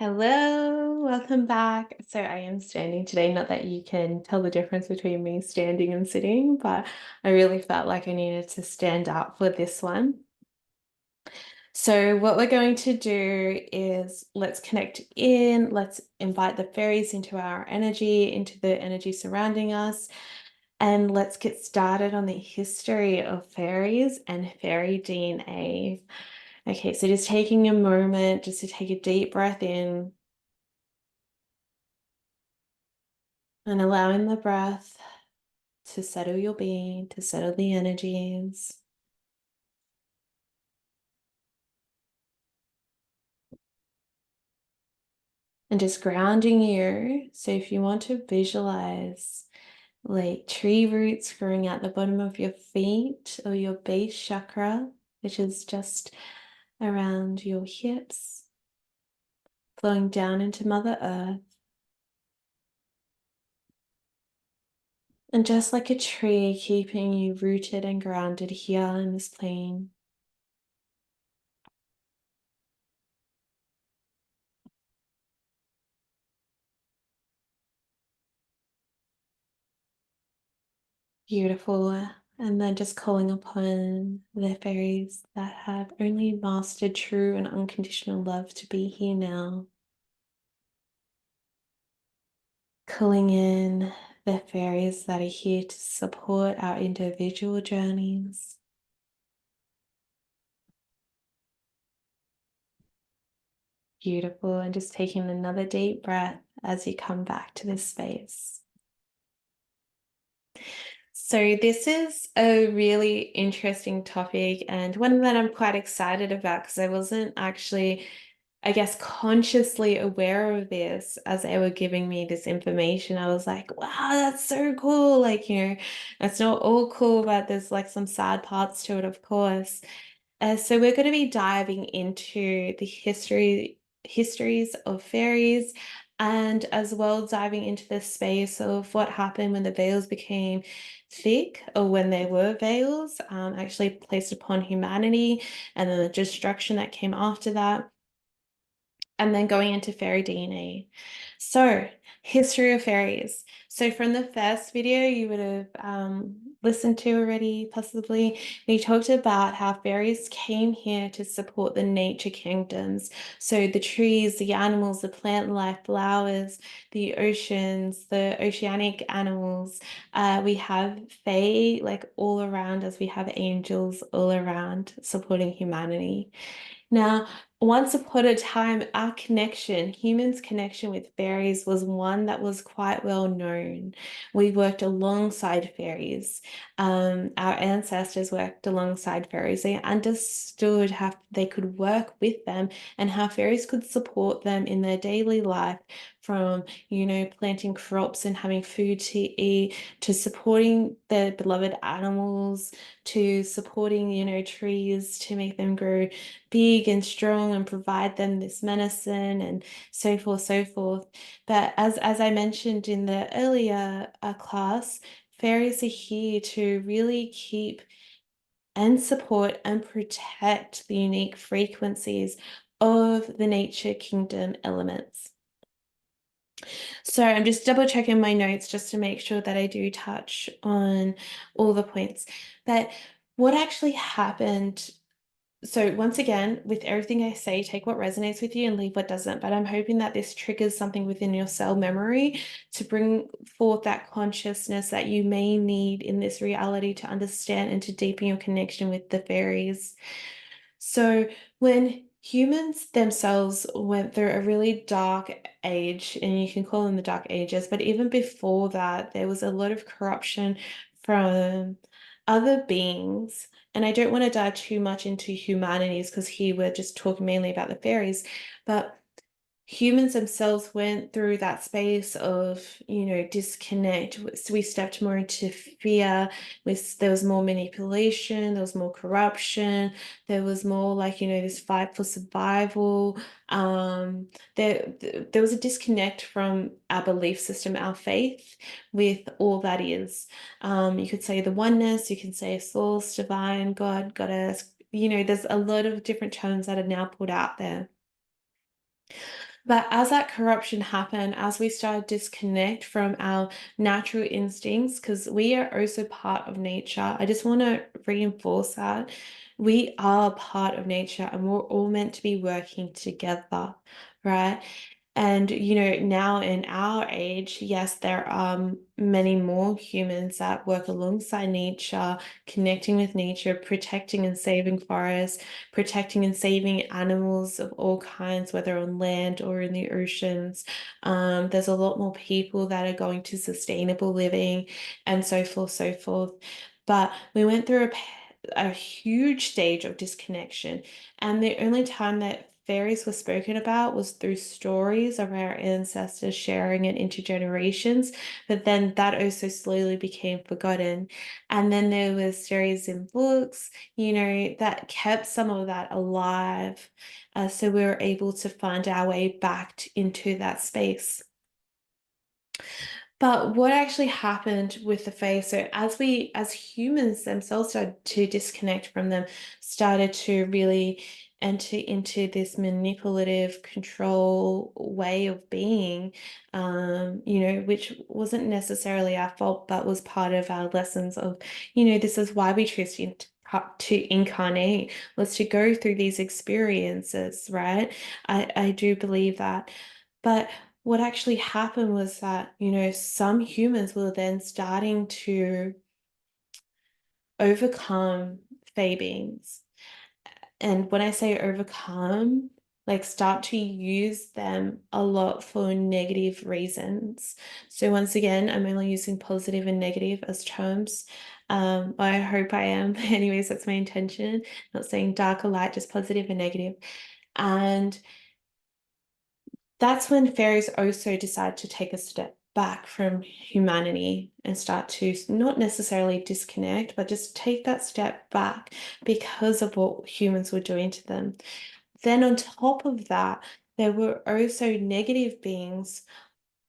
Hello, welcome back. So I am standing today, not that you can tell the difference between me standing and sitting, but I really felt like I needed to stand up for this one. So what we're going to do is let's connect in, let's invite the fairies into our energy, into the energy surrounding us, and let's get started on the history of fairies and fairy DNA. Okay, so just taking a moment just to take a deep breath in. And allowing the breath to settle your being, to settle the energies. And just grounding you. So if you want to visualize like tree roots growing out the bottom of your feet or your base chakra, which is just around your hips, flowing down into Mother Earth. And just like a tree, keeping you rooted and grounded here in this plane. Beautiful. And then just calling upon the fairies that have only mastered true and unconditional love to be here now. Calling in the fairies that are here to support our individual journeys. Beautiful. And just taking another deep breath as you come back to this space. So this is a really interesting topic and one that I'm quite excited about because I wasn't actually, I guess, consciously aware of this as they were giving me this information. I was like, wow, that's so cool. Like, it's not all cool, but there's like some sad parts to it, of course. So we're going to be diving into the histories of fairies and as well diving into the space of what happened when the veils became thick or when they were veils actually placed upon humanity and then the destruction that came after that and then going into fairy DNA. So, history of fairies. So, from the first video you would have listened to already, possibly, we talked about how fairies came here to support the nature kingdoms. So, the trees, the animals, the plant life, flowers, the oceans, the oceanic animals. We have fae like all around us, we have angels all around supporting humanity. Now, once upon a time, our connection, humans' connection with fairies was one that was quite well known. We worked alongside fairies. Our ancestors worked alongside fairies. They understood how they could work with them and how fairies could support them in their daily life from, planting crops and having food to eat, to supporting their beloved animals, to supporting, trees to make them grow big and strong and provide them this medicine and so forth, so forth. But as I mentioned in the earlier class, fairies are here to really keep and support and protect the unique frequencies of the nature kingdom elements. So I'm just double checking my notes just to make sure that I do touch on all the points. But what actually happened, so once again, with everything I say, take what resonates with you and leave what doesn't. But I'm hoping that this triggers something within your cell memory to bring forth that consciousness that you may need in this reality to understand and to deepen your connection with the fairies. So when humans themselves went through a really dark age, and you can call them the dark ages, but even before that, there was a lot of corruption from other beings. And I don't want to dive too much into humanities because here we're just talking mainly about the fairies, but humans themselves went through that space of, disconnect. So we stepped more into fear. There was more manipulation, there was more corruption, there was more like, this fight for survival. There was a disconnect from our belief system, our faith with all that is. You could say the oneness, you can say source, divine, God, goddess. There's a lot of different terms that are now put out there. But as that corruption happened, as we started to disconnect from our natural instincts, because we are also part of nature, I just want to reinforce that we are part of nature and we're all meant to be working together, right? And, now in our age, yes, there are many more humans that work alongside nature, connecting with nature, protecting and saving forests, protecting and saving animals of all kinds, whether on land or in the oceans. There's a lot more people that are going to sustainable living and so forth, so forth. But we went through a huge stage of disconnection. And the only time that fairies were spoken about was through stories of our ancestors sharing it into generations. But then that also slowly became forgotten. And then there was stories in books, that kept some of that alive. So we were able to find our way back into that space. But what actually happened with the Fae? So as humans themselves started to disconnect from them, started to really enter into this manipulative control way of being, which wasn't necessarily our fault, but was part of our lessons of, this is why we choose to incarnate, was to go through these experiences, right? I do believe that. But what actually happened was that, some humans were then starting to overcome Fae beings. And when I say overcome, like start to use them a lot for negative reasons. So once again, I'm only using positive and negative as terms. I hope I am. Anyways, that's my intention. Not saying dark or light, just positive and negative. And that's when fairies also decide to take a step back from humanity and start to not necessarily disconnect, but just take that step back because of what humans were doing to them. Then, on top of that, there were also negative beings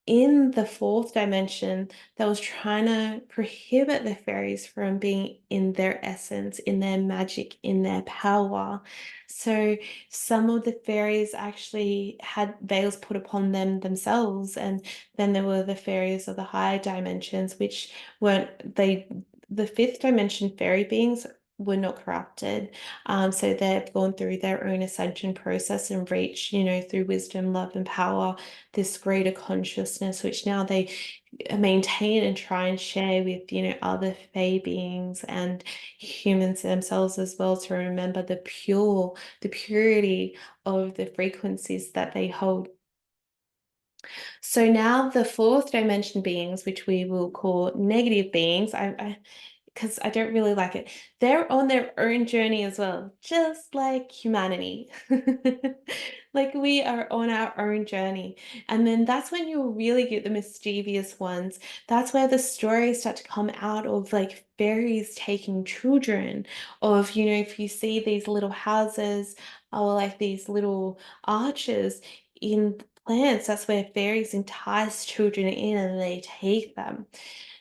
in the fourth dimension that was trying to prohibit the fairies from being in their essence, in their magic, in their power. So some of the fairies actually had veils put upon them themselves, and then there were the fairies of the higher dimensions, which weren't the fifth dimension fairy beings were not corrupted. So they've gone through their own ascension process and reached, through wisdom, love, and power, this greater consciousness, which now they maintain and try and share with, other Fae beings and humans themselves as well, to remember the purity of the frequencies that they hold. So now the fourth dimension beings, which we will call negative beings, because I don't really like it. They're on their own journey as well, just like humanity. Like we are on our own journey. And then that's when you'll really get the mischievous ones. That's where the stories start to come out of like fairies taking children, of, if you see these little houses or like these little arches in plants, that's where fairies entice children in and they take them.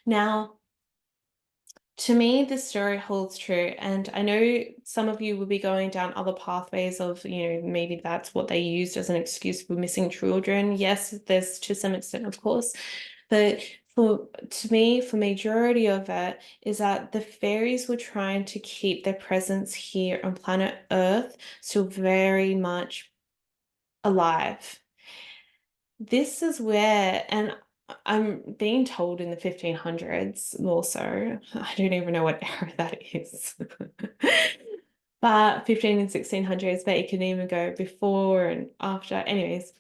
Now, to me, this story holds true. And I know some of you will be going down other pathways of, maybe that's what they used as an excuse for missing children. Yes, there's to some extent, of course. But to me, for majority of it, is that the fairies were trying to keep their presence here on planet Earth still very much alive. This is where, and I'm being told in the 1500s more so. I don't even know what era that is. But 15 and 1600s, but it can even go before and after. Anyways,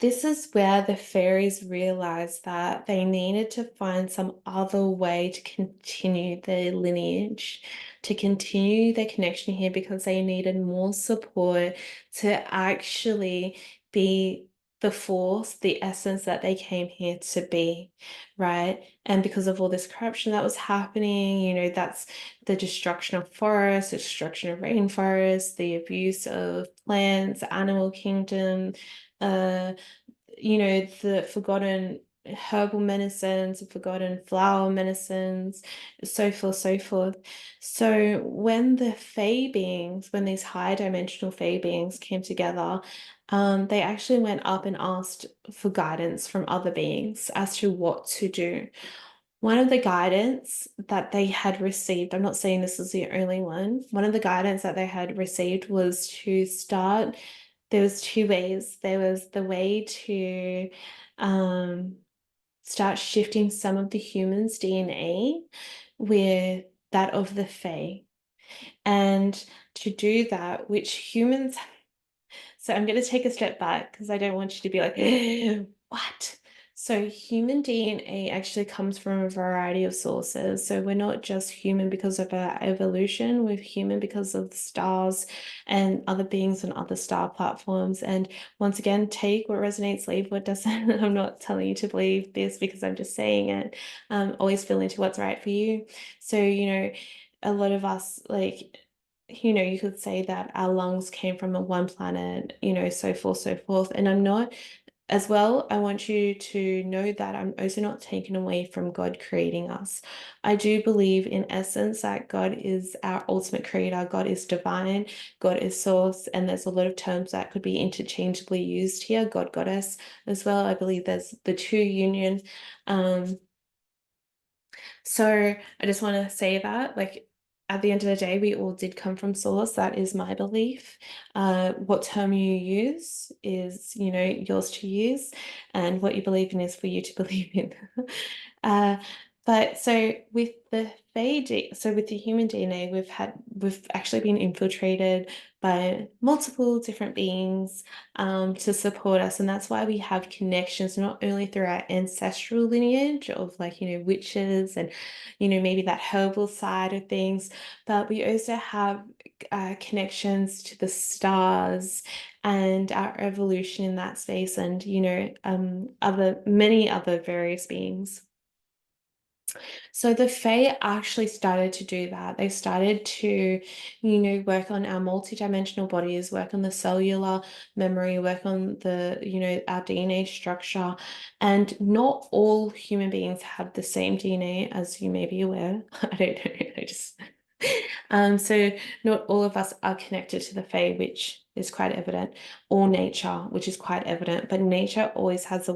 this is where the fairies realized that they needed to find some other way to continue their lineage, to continue their connection here, because they needed more support to actually be the force, the essence that they came here to be, right? And because of all this corruption that was happening, that's the destruction of forests, the destruction of rainforests, the abuse of plants, animal kingdom, uh, the forgotten herbal medicines, forgotten flower medicines, so forth, so forth. So when the Fae beings, when these high dimensional Fae beings came together, they actually went up and asked for guidance from other beings as to what to do. One of the guidance that they had received, I'm not saying this is the only one of the guidance that they had received was to start, there was two ways. There was the way to start shifting some of the human's DNA with that of the Fae. And to do that, which humans, so I'm going to take a step back because I don't want you to be like, what? So human DNA actually comes from a variety of sources. So we're not just human because of our evolution, we're human because of the stars and other beings on other star platforms. And once again, take what resonates, leave what doesn't. I'm not telling you to believe this because I'm just saying it. Always feel into what's right for you. So, a lot of us, like, you could say that our lungs came from a one planet, so forth, so forth. And I'm not, as well, I want you to know that I'm also not taken away from God creating us. I do believe in essence that God is our ultimate creator, God is divine, God is source, and there's a lot of terms that could be interchangeably used here, God, goddess as well. I believe there's the two union. So I just want to say that, like, at the end of the day, we all did come from source. That is my belief. What term you use is, yours to use, and what you believe in is for you to believe in. uh, but so with the so with the human DNA, we've actually been infiltrated by multiple different beings to support us, and that's why we have connections not only through our ancestral lineage of, like, witches and maybe that herbal side of things, but we also have connections to the stars and our evolution in that space, and many other various beings. So the Fae actually started to do that. They started to, work on our multidimensional bodies, work on the cellular memory, work on the, our DNA structure. And not all human beings have the same DNA, as you may be aware. I don't know. I just so not all of us are connected to the Fae, which is quite evident, or nature, which is quite evident. But nature always has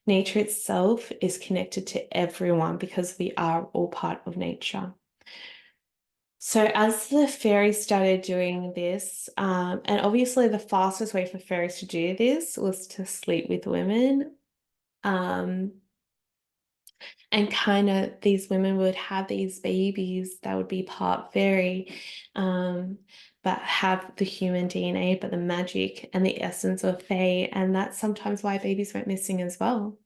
nature itself is connected to everyone because we are all part of nature. So as the fairies started doing this, and obviously the fastest way for fairies to do this was to sleep with women. And kind of these women would have these babies that would be part fairy, but have the human DNA, but the magic and the essence of Fae. And that's sometimes why babies went missing as well,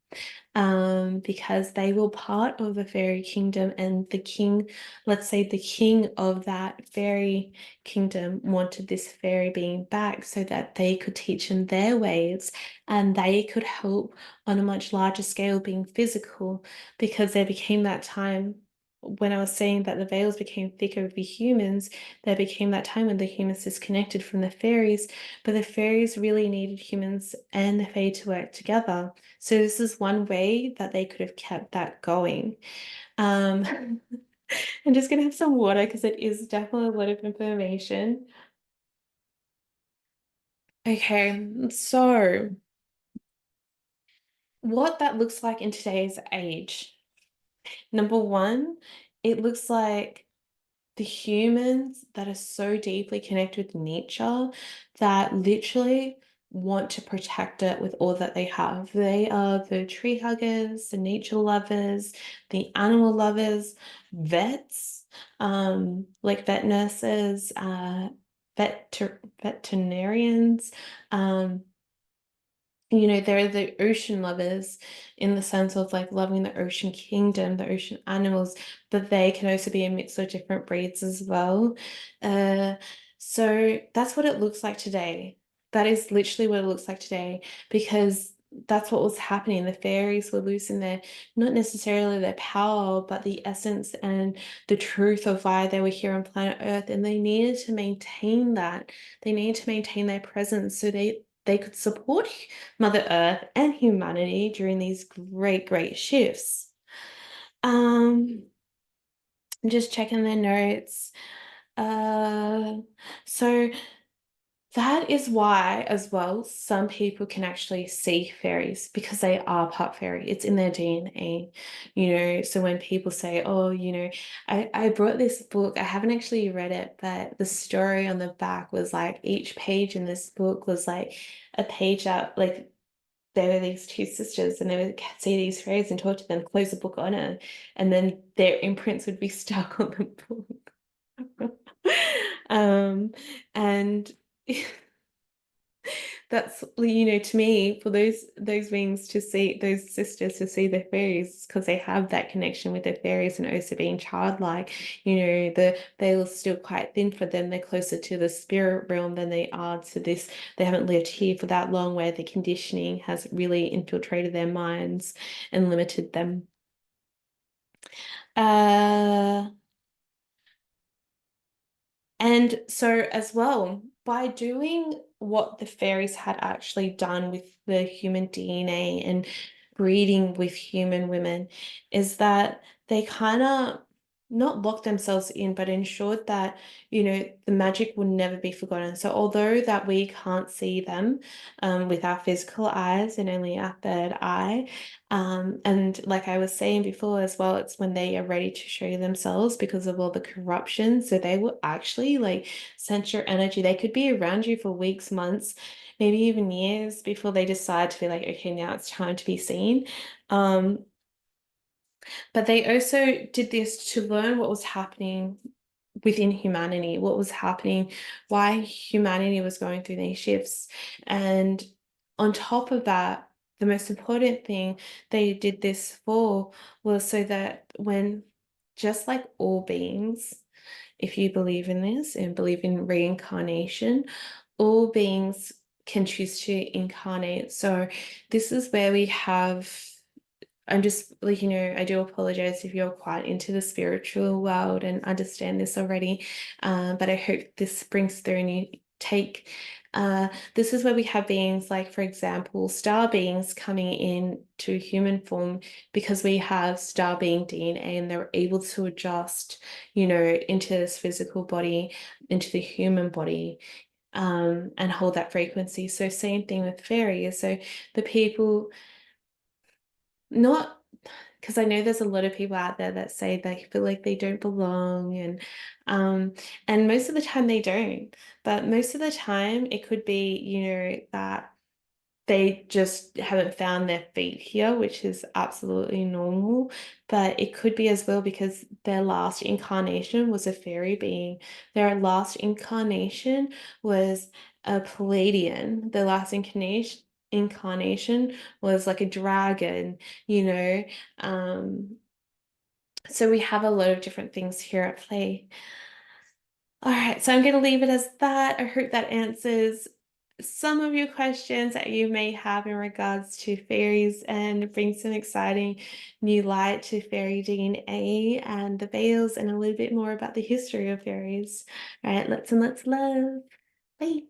because they were part of the fairy kingdom, and the king, let's say the king of that fairy kingdom, wanted this fairy being back so that they could teach them their ways and they could help on a much larger scale being physical, because there became that time when I was saying that the veils became thicker with the humans, there became that time when the humans disconnected from the fairies, but the fairies really needed humans and the Fae to work together. So this is one way that they could have kept that going. I'm just gonna have some water because it is definitely a lot of information. Okay, so what that looks like in today's age. Number one, it looks like the humans that are so deeply connected with nature that literally want to protect it with all that they have. They are the tree huggers, the nature lovers, the animal lovers, vets, like vet nurses, veterinarians, um, they're the ocean lovers in the sense of like loving the ocean kingdom, the ocean animals, but they can also be a mix of different breeds as well. Uh, so that's what it looks like today. That is literally what it looks like today, because that's what was happening. The fairies were losing not necessarily their power, but the essence and the truth of why they were here on planet Earth, and they needed to maintain that. They needed to maintain their presence. So they could support Mother Earth and humanity during these great, great shifts. I'm just checking their notes. So that is why, as well, some people can actually see fairies because they are part fairy. It's in their DNA, So when people say, oh, I brought this book, I haven't actually read it, but the story on the back was like each page in this book was like a page out, like there were these two sisters and they would see these fairies and talk to them, close the book on it, and then their imprints would be stuck on the book. And that's, to me, for those beings to see, those sisters to see the fairies, because they have that connection with the fairies and also being childlike, the veil is still quite thin for them. They're closer to the spirit realm than they are to this. They haven't lived here for that long, where the conditioning has really infiltrated their minds and limited them. And so, as well, by doing what the fairies had actually done with the human DNA and breeding with human women, is that they kind of not locked themselves in, but ensured that, the magic will never be forgotten. So, although that we can't see them with our physical eyes and only our third eye, and like I was saying before as well, it's when they are ready to show themselves because of all the corruption. So they will actually like sense your energy. They could be around you for weeks, months, maybe even years before they decide to be like, okay, now it's time to be seen. But they also did this to learn what was happening within humanity, what was happening, why humanity was going through these shifts. And on top of that, the most important thing they did this for was so that when, just like all beings, if you believe in this and believe in reincarnation, all beings can choose to incarnate. So this is where we have, I'm just like, I do apologize if you're quite into the spiritual world and understand this already, but I hope this brings through and you take. This is where we have beings like, for example, star beings coming in to human form because we have star being DNA and they're able to adjust, into this physical body, into the human body, and hold that frequency. So same thing with fairies. So the people, not because I know there's a lot of people out there that say they feel like they don't belong, and most of the time they don't. But most of the time it could be, that they just haven't found their feet here, which is absolutely normal. But it could be as well because their last incarnation was a fairy being. Their last incarnation was a Palladian. Their last incarnation was like a dragon, you know. So we have a lot of different things here at play. All right, so I'm going to leave it as that. I hope that answers some of your questions that you may have in regards to fairies and bring some exciting new light to fairy DNA and the veils and a little bit more about the history of fairies. All right, let's love. Bye.